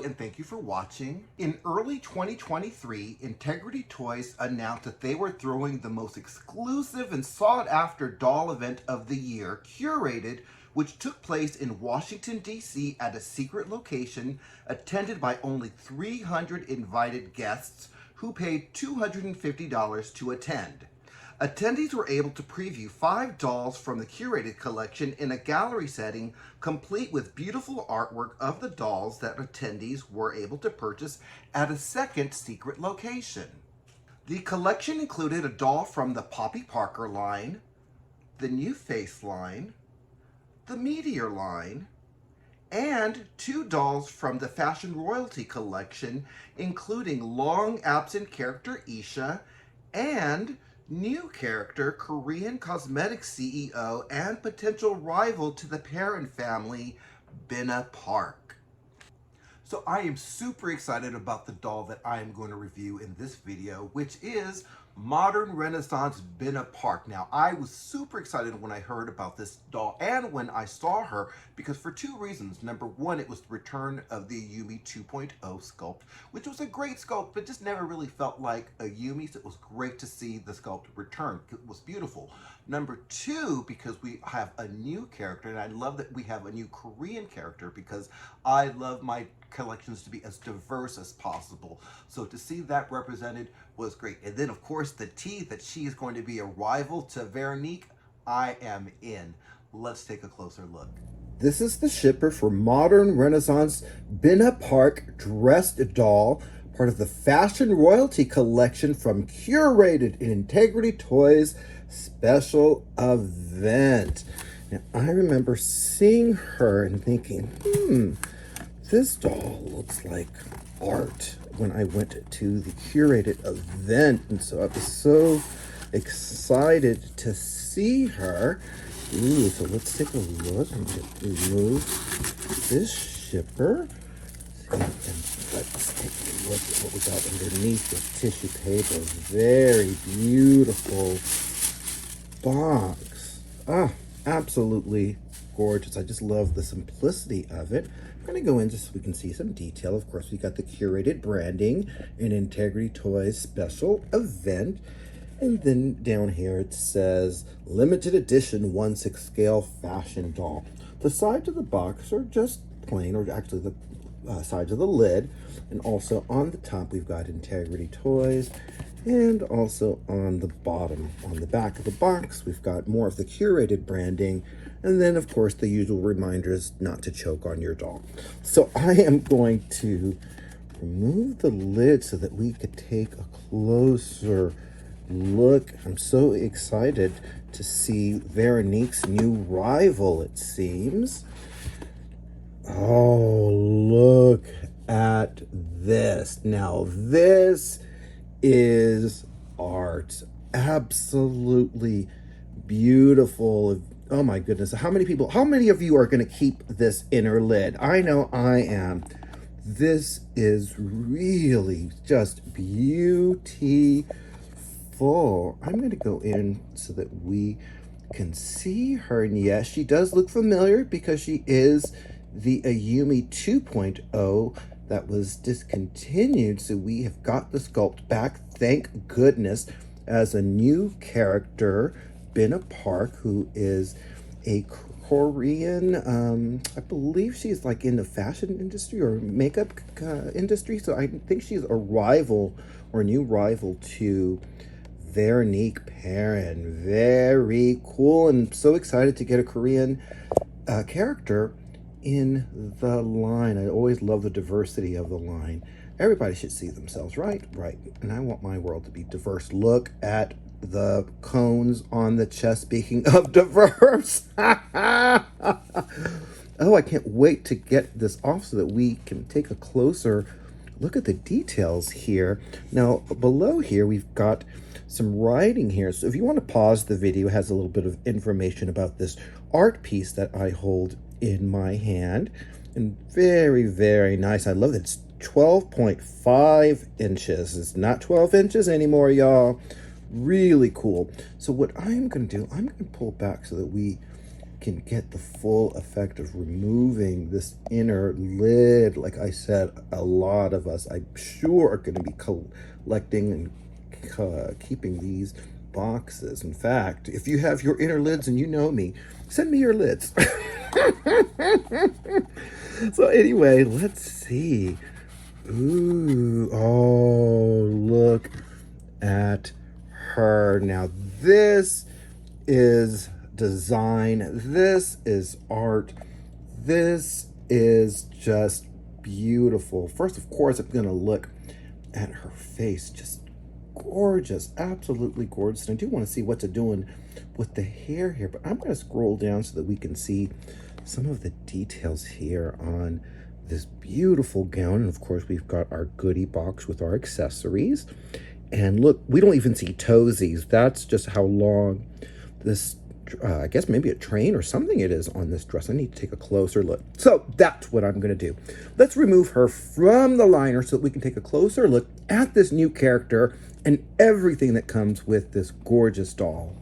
and thank you for watching. In early 2023, Integrity Toys announced that they were throwing the most exclusive and sought-after doll event of the year, Curated, which took place in Washington, D.C. at a secret location attended by only 300 invited guests who paid $250 to attend. Attendees were able to preview 5 dolls from the Curated collection in a gallery setting, complete with beautiful artwork of the dolls that attendees were able to purchase at a second secret location. The collection included a doll from the Poppy Parker line, the Nu.face line, the Meteor line, and 2 dolls from the Fashion Royalty collection, including long-absent character Isha and new character, Korean cosmetics CEO and potential rival to the PERRIN family, Binna Park. So I am super excited about the doll that I am going to review in this video, which is Modern Renaissance Binna Park. Now, I was super excited when I heard about this doll and when I saw her, because for 2 reasons. Number one, it was the return of the Ayumi 2.0 sculpt, which was a great sculpt, but just never really felt like Ayumi, so it was great to see the sculpt return. It was beautiful. Number 2, because we have a new character, and I love that we have a new Korean character, because I love my collections to be as diverse as possible. So to see that represented was great. And then of course the tea that she is going to be a rival to VERONIQUE, I am in. Let's take a closer look. This is the shipper for Modern Renaissance Binna Park dressed doll, part of the Fashion Royalty collection from Curated in Integrity Toys special event. Now I remember seeing her and thinking, this doll looks like art when I went to the Curated event, and so I was so excited to see her. Ooh, so let's take a look. I'm going to remove this shipper. And let's take a look at what we got underneath this tissue paper. Very beautiful box. Ah, absolutely gorgeous. I just love the simplicity of it. I'm going to go in just so we can see some detail. Of course, we got the Curated branding in Integrity Toys special event. And then down here it says limited edition 1/6 scale fashion doll. The sides of the box are just plain, or actually the sides of the lid. And also on the top we've got Integrity Toys. And also on the bottom, on the back of the box, we've got more of the Curated branding. And then, of course, the usual reminders not to choke on your doll. So I am going to remove the lid so that we could take a closer look. I'm so excited to see VERONIQUE's new rival, it seems. Oh, look at this. Now, this is art. Absolutely beautiful. Oh my goodness. How many of you are going to keep this inner lid? I know I am. This is really just beautiful. I'm going to go in so that we can see her. And yes, she does look familiar because she is the Ayumi 2.0 that was discontinued. So we have got the sculpt back, thank goodness, as a new character, Binna Park, who is a Korean, I believe she's like in the fashion industry or makeup industry. So I think she's a rival or a new rival to Veronique PERRIN. Very cool, and so excited to get a Korean character in the line. I always love the diversity of the line. Everybody should see themselves, right? Right. And I want my world to be diverse. Look at the cones on the chest. Speaking of diverse. Oh, I can't wait to get this off so that we can take a closer look at the details here. Now, below here, we've got some writing here. So if you want to pause the video, it has a little bit of information about this art piece that I hold in my hand. And very, very nice. I love that it's 12.5 inches. It's not 12 inches anymore, y'all. Really cool. So what I'm going to do, I'm going to pull back so that we can get the full effect of removing this inner lid. Like I said, a lot of us, I'm sure, are going to be collecting and keeping these boxes. In fact, if you have your inner lids and you know me, send me your lids. So anyway, let's see. Ooh, oh, look at her. Now this is design. This is art. This is just beautiful. First, of course, I'm gonna look at her face. Just gorgeous, absolutely gorgeous. And I do want to see what they're doing with the hair here, but I'm going to scroll down so that we can see some of the details here on this beautiful gown. And of course, we've got our goodie box with our accessories. And look, we don't even see toesies. That's just how long this, I guess maybe a train or something it is on this dress. I need to take a closer look. So that's what I'm going to do. Let's remove her from the liner so that we can take a closer look at this new character and everything that comes with this gorgeous doll.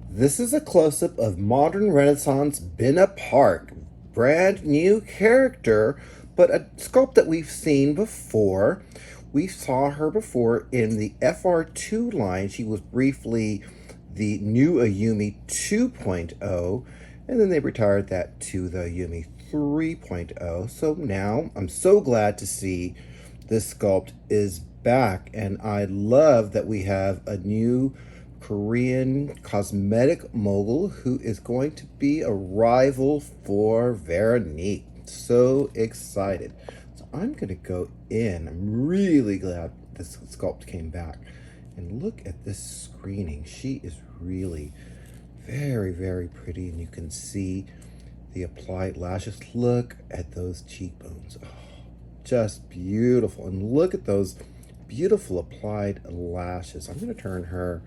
This is a close-up of modern Renaissance Binna Park. Brand new character, but a sculpt that we've seen before. We saw her before in the FR2 line. She was briefly the new Ayumi 2.0, and then they retired that to the Ayumi 3.0. So now I'm so glad to see this sculpt is back, and I love that we have a new Korean cosmetic mogul who is going to be a rival for Veronique. So excited. So I'm going to go in. I'm really glad this sculpt came back. And look at this screening. She is really very, very pretty. And you can see the applied lashes. Look at those cheekbones. Oh, just beautiful. And look at those beautiful applied lashes. I'm going to turn her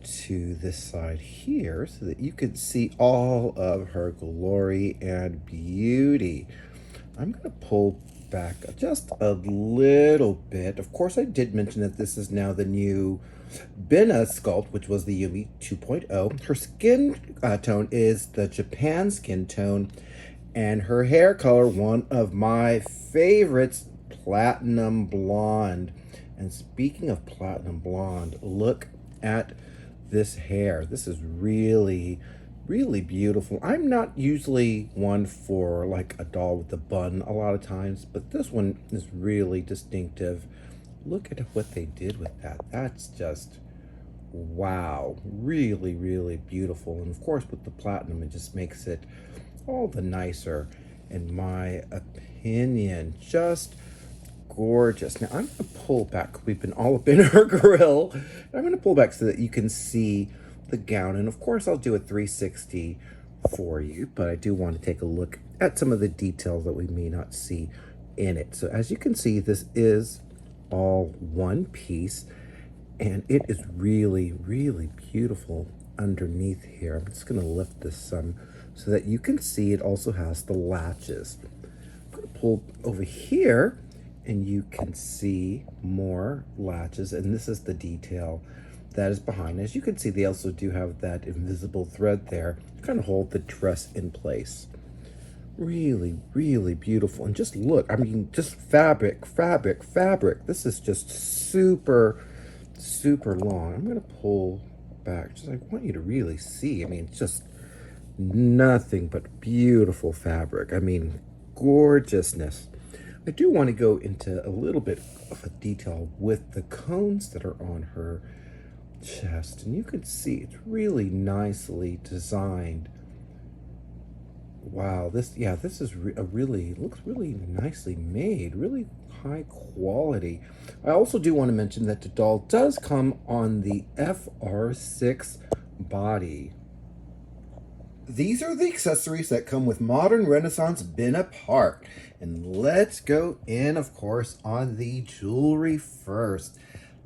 to this side here so that you can see all of her glory and beauty. I'm going to pull back just a little bit. Of course, I did mention that this is now the new Binna sculpt, which was the Ayumi 2.0. Her skin tone is the Japan skin tone, and her hair color, one of my favorites, platinum blonde. And speaking of platinum blonde, look at this hair. This is really, really beautiful. I'm not usually one for like a doll with a bun a lot of times, but this one is really distinctive. Look at what they did with that. That's just, wow. Really, really beautiful. And of course, with the platinum, it just makes it all the nicer, in my opinion. Just gorgeous. Now I'm going to pull back. We've been all up in her grill. I'm going to pull back so that you can see the gown. And of course, I'll do a 360 for you, but I do want to take a look at some of the details that we may not see in it. So as you can see, this is all one piece, and it is really, really beautiful underneath here. I'm just going to lift this some so that you can see it also has the latches. I'm going to pull over here, and you can see more latches, and this is the detail that is behind. As you can see, they also do have that invisible thread there to kind of hold the dress in place. Really, really beautiful. And just look, I mean, just fabric, fabric, fabric. This is just super, super long. I'm going to pull back. Just, I want you to really see. I mean, it's just nothing but beautiful fabric. I mean, gorgeousness. I do want to go into a little bit of a detail with the cones that are on her chest. And you can see it's really nicely designed. Wow, this is looks really nicely made, really high quality. I also do want to mention that the doll does come on the FR6 body. These are the accessories that come with modern Renaissance Binna Park. And let's go in, of course, on the jewelry first.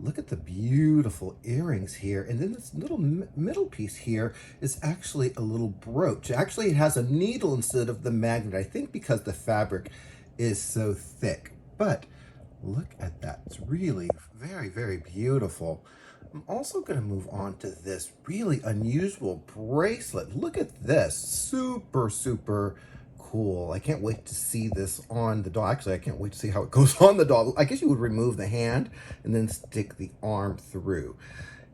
Look at the beautiful earrings here. And then this little middle piece here is actually a little brooch. Actually, it has a needle instead of the magnet, I think because the fabric is so thick. But look at that. It's really very, very beautiful. I'm also going to move on to this really unusual bracelet. Look at this. Super, super cool. I can't wait to see this on the doll. Actually, I can't wait to see how it goes on the doll. I guess you would remove the hand and then stick the arm through.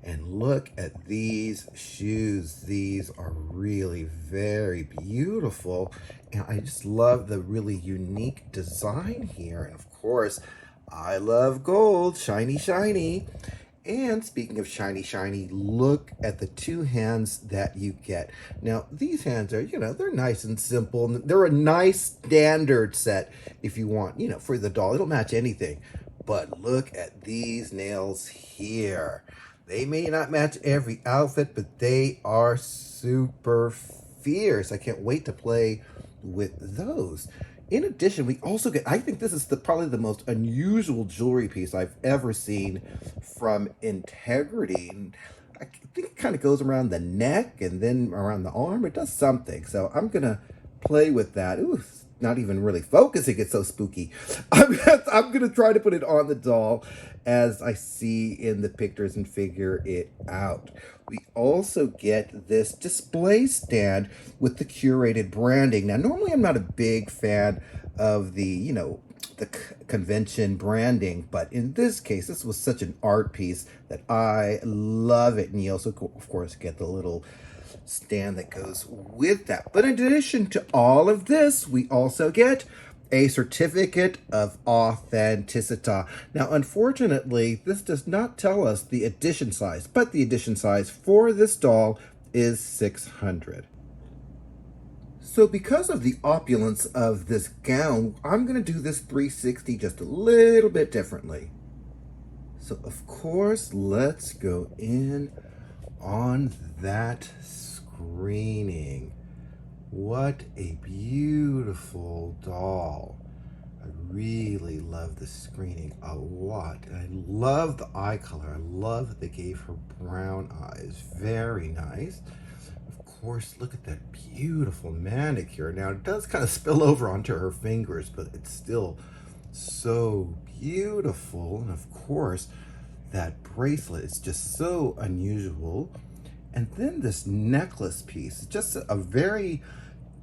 And look at these shoes. These are really very beautiful. And I just love the really unique design here. And of course, I love gold. Shiny, shiny. And speaking of shiny, shiny, look at the two hands that you get. Now, these hands are, they're nice and simple. They're a nice standard set if you want, for the doll. It'll match anything. But look at these nails here. They may not match every outfit, but they are super fierce. I can't wait to play with those. In addition, we also get, I think this is probably the most unusual jewelry piece I've ever seen from Integrity. And I think it kind of goes around the neck and then around the arm. It does something. So I'm going to play with that. Ooh, it's not even really focusing. It's so spooky. I'm going to try to put it on the doll as I see in the pictures and figure it out. We also get this display stand with the Curated branding. Now, normally I'm not a big fan of the, the convention branding, but in this case, this was such an art piece that I love it. And you also, of course, get the little stand that goes with that. But in addition to all of this, we also get a certificate of authenticity. Now, unfortunately, this does not tell us the edition size, but the edition size for this doll is 600. So because of the opulence of this gown, I'm going to do this 360 just a little bit differently. So, of course, let's go in on that screening. What a beautiful doll. I really love the screening a lot. I love the eye color. I love that they gave her brown eyes. Very nice. Of course, look at that beautiful manicure. Now, it does kind of spill over onto her fingers, but it's still so beautiful. And of course, that bracelet is just so unusual. And then this necklace piece, just a very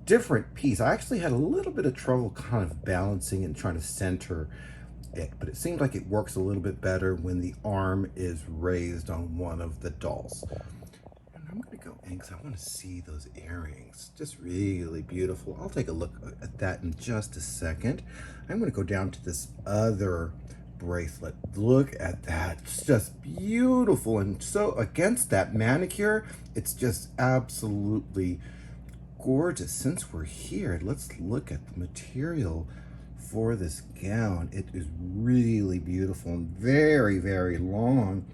different piece. I actually had a little bit of trouble kind of balancing and trying to center it, but it seems like it works a little bit better when the arm is raised on one of the dolls. And I'm going to go in because I want to see those earrings. Just really beautiful. I'll take a look at that in just a second. I'm going to go down to this other bracelet. Look at that. It's just beautiful. And so against that manicure, it's just absolutely gorgeous. Since we're here, let's look at the material for this gown. It is really beautiful and very, very long,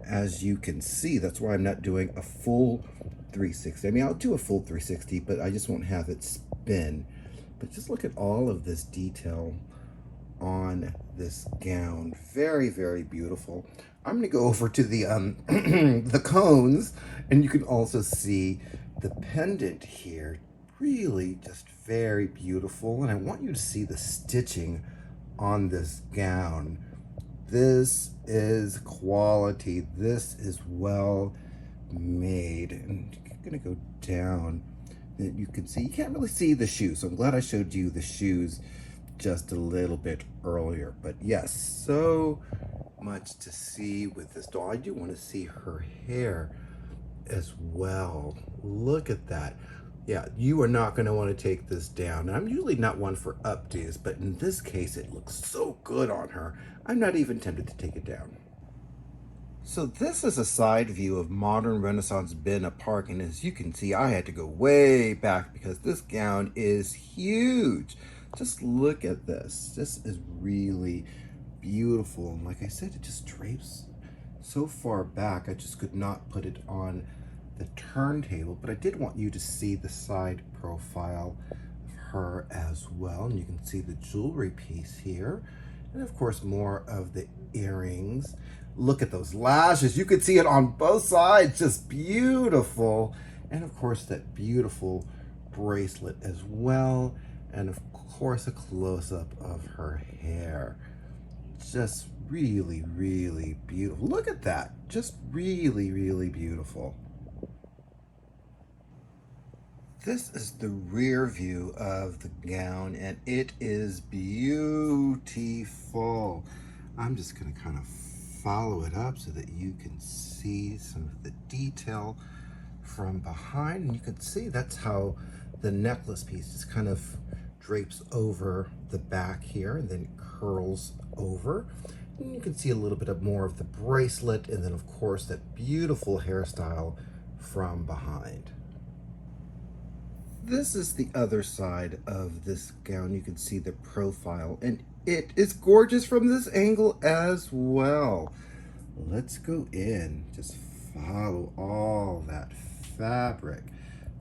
as you can see. That's why I'm not doing a full 360. I mean, I'll do a full 360, but I just won't have it spin. But just look at all of this detail on this gown. Very, very beautiful. I'm going to go over to the the cones, and you can also see the pendant here. Really just very beautiful. And I want you to see the stitching on this gown. This is quality. This is well made. And I'm going to go down. And you can see, you can't really see the shoes. So I'm glad I showed you the shoes just a little bit earlier. But yes, so much to see with this doll. I do want to see her hair as well. Look at that. Yeah, you are not going to want to take this down. I'm usually not one for updos, but in this case, it looks so good on her. I'm not even tempted to take it down. So this is a side view of modern Renaissance Binna Park, and as you can see, I had to go way back because this gown is huge. Just look at this. This is really beautiful. And like I said, it just drapes so far back. I just could not put it on the turntable, but I did want you to see the side profile of her as well. And you can see the jewelry piece here. And of course, more of the earrings. Look at those lashes. You could see it on both sides. Just beautiful. And of course, that beautiful bracelet as well. And of course, a close-up of her hair. Just really, really beautiful. Look at that. Just really, really beautiful. This is the rear view of the gown, and it is beautiful. I'm just going to kind of follow it up so that you can see some of the detail from behind. And you can see that's how the necklace piece just kind of drapes over the back here and then curls over. And you can see a little bit of more of the bracelet, and then of course that beautiful hairstyle from behind. This is the other side of this gown. You can see the profile, and it is gorgeous from this angle as well. Let's go in, just follow all that fabric.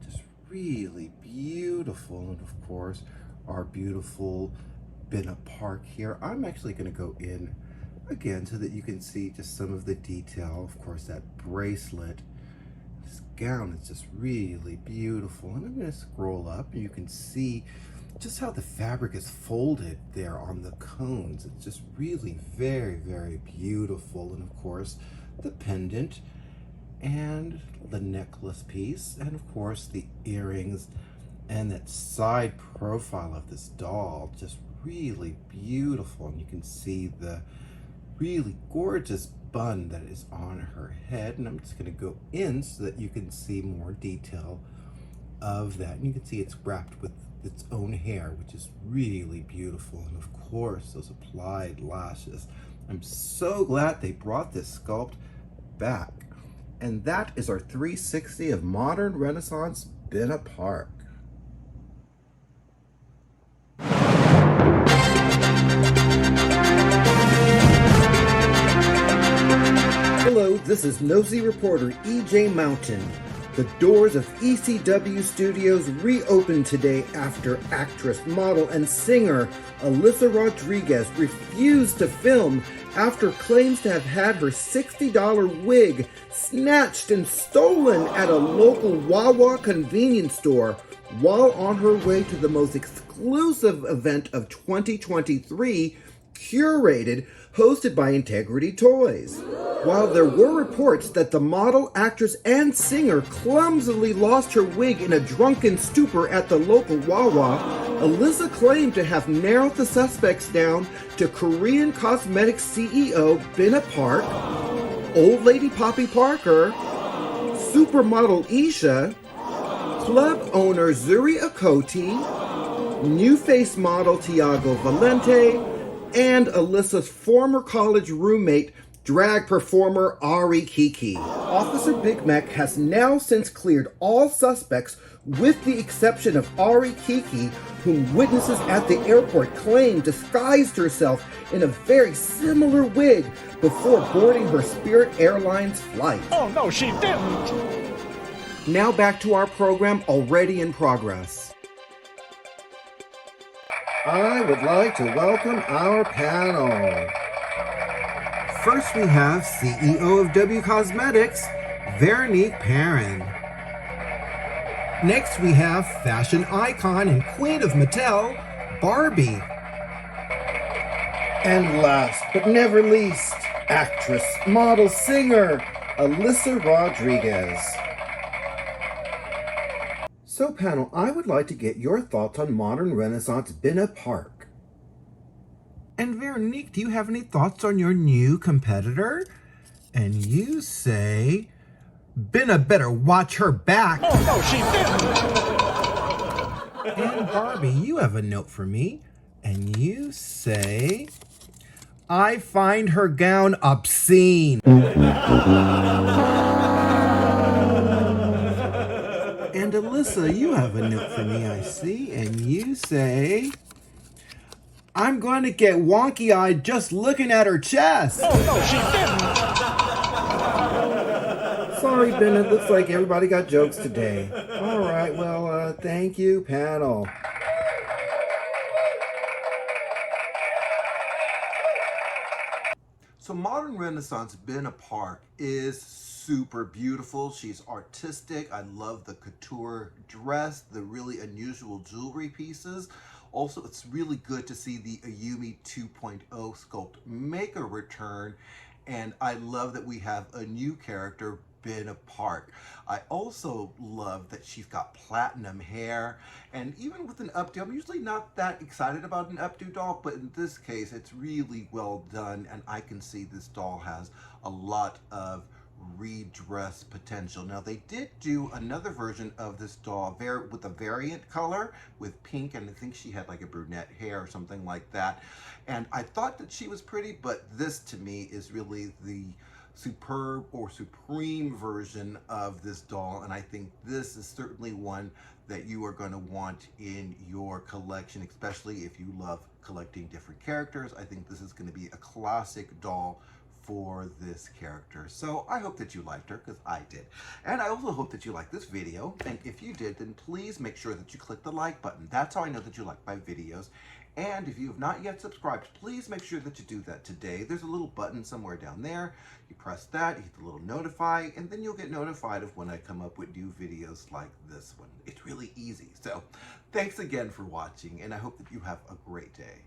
Just really beautiful. And of course, our beautiful Binna Park here. I'm actually going to go in again so that you can see just some of the detail. Of course, that bracelet. This gown is just really beautiful. And I'm going to scroll up and you can see just how the fabric is folded there on the cones. It's just really very, very beautiful. And of course, the pendant and the necklace piece, and of course the earrings and that side profile of this doll, just really beautiful. And you can see the really gorgeous bun that is on her head, and I'm just going to go in so that you can see more detail of that. And you can see it's wrapped with its own hair, which is really beautiful. And of course those applied lashes. I'm so glad they brought this sculpt back. And that is our 360 of modern Renaissance Binna Park. Hello, this is Nosey reporter E.J. Mountain. The doors of ECW Studios reopened today after actress, model, and singer ALYSA Rodriguez refused to film after claims to have had her $60 wig snatched and stolen at a local Wawa convenience store while on her way to the most exclusive event of 2023, Curated, hosted by Integrity Toys. While there were reports that the model, actress, and singer clumsily lost her wig in a drunken stupor at the local Wawa, ALYSA claimed to have narrowed the suspects down to Korean cosmetics CEO Binna Park, Old Lady Poppy Parker, supermodel Isha, club owner Zuri Akoti, nu.face model Tiago Valente, and ALYSA's former college roommate, drag performer Ari Kiki. Officer Big Mac has now since cleared all suspects with the exception of Ari Kiki, whom witnesses at the airport claim disguised herself in a very similar wig before boarding her Spirit Airlines flight. Oh no, she didn't! Now back to our program already in progress. I would like to welcome our panel. First we have CEO of W Cosmetics, Veronique PERRIN. Next we have fashion icon and queen of Mattel, Barbie. And last but never least, actress, model, singer, ALYSA Rodriguez. So panel, I would like to get your thoughts on modern Renaissance Binna Park. And Veronique, do you have any thoughts on your new competitor? And you say, Binna better watch her back. Oh no, she didn't! And Barbie, you have a note for me. And you say, I find her gown obscene. And ALYSA, you have a note for me, I see. And you say, I'm going to get wonky-eyed just looking at her chest. Oh no, she didn't! Sorry, Ben, it looks like everybody got jokes today. All right, well, thank you, panel. So modern Renaissance Binna Park is super beautiful. She's artistic. I love the couture dress, the really unusual jewelry pieces. Also, it's really good to see the Ayumi 2.0 sculpt make a return, and I love that we have a new character, Binna Park. I also love that she's got platinum hair, and even with an updo, I'm usually not that excited about an updo doll, but in this case, it's really well done, and I can see this doll has a lot of redress potential. Now, they did do another version of this doll with a variant color with pink, and I think she had like a brunette hair or something like that, and I thought that she was pretty, but this to me is really the superb or supreme version of this doll, and I think this is certainly one that you are going to want in your collection, especially if you love collecting different characters. I think this is going to be a classic doll for this character. So I hope that you liked her, because I did. And I also hope that you liked this video, and if you did, then please make sure that you click the like button. That's how I know that you like my videos. And if you have not yet subscribed, please make sure that you do that today. There's a little button somewhere down there. You press that, you hit the little notify, and then you'll get notified of when I come up with new videos like this one. It's really easy. So thanks again for watching, and I hope that you have a great day.